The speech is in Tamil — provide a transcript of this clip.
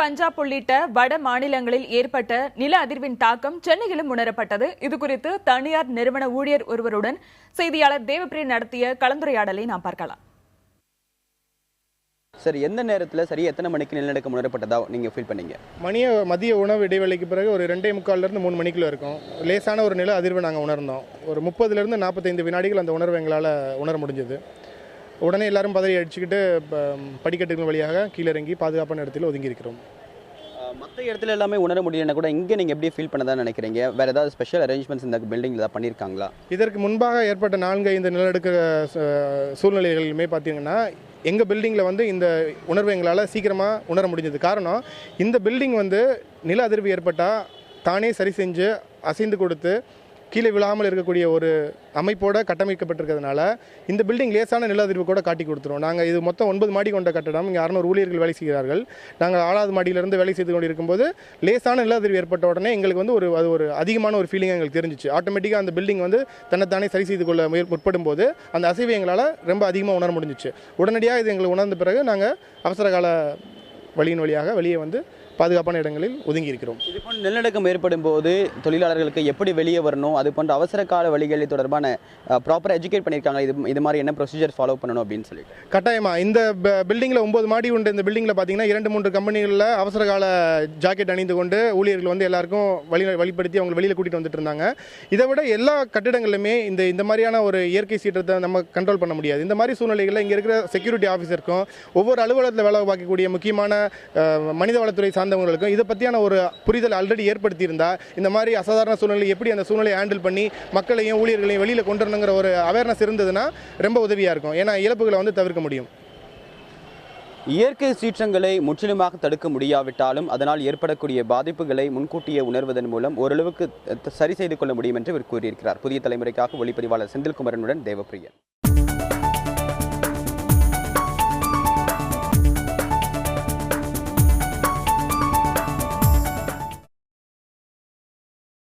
பஞ்சாப் உள்ளிட்ட வட மாநிலங்களில் ஏற்பட்ட நில அதிர்வின் தாக்கம் சென்னையிலும் உணரப்பட்டது. இதுகுறித்து தனியார் நிறுவன ஊழியர் ஒருவருடன் செய்தியாளர் தேவப்பிரிய நடத்திய கலந்துரையாடலை நாம் பார்க்கலாம். சார், எந்த நேரத்தில் சரி எத்தனை மணிக்கு நிலநடுக்கம் உணரப்பட்டதா நீங்க ஃபீல் பண்ணீங்க? மதிய உணவு இடைவெளிக்கு பிறகு ஒரு 2:45 3 மணிக்குள்ள இருக்கும். லேசான ஒரு நில அதிர்வு நாங்கள் உணர்ந்தோம். ஒரு 30 45 வினாடிகள் அந்த உணர்வு எங்களால் உணர முடிஞ்சது. உடனே எல்லாரும் பதறி அடிச்சுக்கிட்டு படிக்கட்டுகள் வழியாக கீழிறங்கி பாதுகாப்பான இடத்துல ஒதுங்கி இருக்கிறோம். மற்ற இடத்துல எல்லாமே உணர முடியலன்னா கூட இங்கே நீங்கள் எப்படி ஃபீல் பண்ணதான் நினைக்கிறீங்க? வேறு ஏதாவது ஸ்பெஷல் அரேஞ்ச்மெண்ட்ஸ் இந்த பில்டிங்கில் ஏதாவது பண்ணியிருக்காங்களா? இதற்கு முன்பாக ஏற்பட்ட 4-5 நிலநடுக்க சூழ்நிலைகளுமே பார்த்தீங்கன்னா எங்கள் பில்டிங்கில் இந்த உணர்வு எங்களால் சீக்கிரமாக உணர முடிஞ்சது. காரணம், இந்த பில்டிங் நில அதிர்வு ஏற்பட்டால் தானே சரி செஞ்சு அசைந்து கொடுத்து கீழே விழாமல் இருக்கக்கூடிய ஒரு அமைப்போடு கட்டமைக்கப்பட்டிருக்கிறதுனால இந்த பில்டிங் லேசான நில அதிர்வு கூட காட்டி கொடுத்துரும். நாங்கள் இது மொத்தம் 9 மாடி கொண்ட கட்டடம். இங்கே 600 ஊழியர்கள் வேலை செய்கிறார்கள். நாங்கள் 6வது மாடியிலிருந்து வேலை செய்து கொண்டு இருக்கும்போது லேசான நில அதிர்வு ஏற்பட்ட உடனே எங்களுக்கு ஒரு அதிகமான ஒரு ஃபீலிங் எங்களுக்கு தெரிஞ்சிச்சு. ஆட்டோமேட்டிக்காக அந்த பில்டிங் தன்னைத்தானே சரி செய்து கொள்ள முற்படும் போது அந்த அசைவை எங்களால் ரொம்ப அதிகமாக உணர முடிஞ்சிச்சு. உடனடியாக இது எங்களுக்கு உணர்ந்த பிறகு நாங்கள் அவசர கால வழியின் வழியாக வெளியே பாதுகாப்பான இடங்களில் ஒதுங்கி இருக்கிறோம். இது போன்ற நிலநடுக்கம் ஏற்படும் போது தொழிலாளர்களுக்கு எப்படி வெளியே வரணும், அது போன்ற அவசர கால வழிகள் தொடர்பான ப்ராப்பராக எஜுகேட் பண்ணியிருக்காங்க. இது மாதிரி என்ன ப்ரொசீஜர் ஃபாலோ பண்ணணும் அப்படின்னு சொல்லிட்டு கட்டாயமாக இந்த பில்டிங்கில் 9 மாடி உண்டு. இந்த பில்டிங்கில் பார்த்தீங்கன்னா 2-3 கம்பெனிகளில் அவசர கால ஜாக்கெட் அணிந்து கொண்டு ஊழியர்கள் எல்லாருக்கும் வழிப்படுத்தி அவங்க வெளியில் கூட்டிகிட்டு வந்துட்டு இருந்தாங்க. இதை விட எல்லா கட்டிடங்களிலுமே இந்த மாதிரியான ஒரு இயற்கை சீற்றத்தை நம்ம கண்ட்ரோல் பண்ண முடியாது. இந்த மாதிரி சூழ்நிலைகளில் இங்கே இருக்கிற செக்யூரிட்டி ஆஃபீஸருக்கும் ஒவ்வொரு அலுவலகத்தில் வேலை பார்க்கக்கூடிய முக்கியமான மனிதவளத்துறை சார்ந்தவங்களுக்கும் இதை பற்றியான ஒரு புரிதல் ஆல்ரெடி ஏற்படுத்தி இருந்தால் இந்த மாதிரி அசாதாரண சூழ்நிலை எப்படி அந்த சூழ்நிலையை ஹேண்டில் பண்ணி மக்களையும் ஊழியர்களையும் வெளியில் கொண்டு வரணுங்கிற ஒரு அவேர்னஸ் இருந்ததுன்னா ரொம்ப உதவியாக இருக்கும். ஏன்னா இழப்புகளை தவிர்க்க முடியும். இயற்கை சீற்றங்களை முற்றிலுமாக தடுக்க முடியாவிட்டாலும் அதனால் ஏற்படக்கூடிய பாதிப்புகளை முன்கூட்டியே உணர்வதன் மூலம் ஓரளவுக்கு சரி செய்து கொள்ள முடியும் என்று இவர் கூறியிருக்கிறார். புதிய தலைமுறைக்காக ஒளிப்பதிவாளர் செந்தில்குமரனுடன் தேவப்பிரியன்.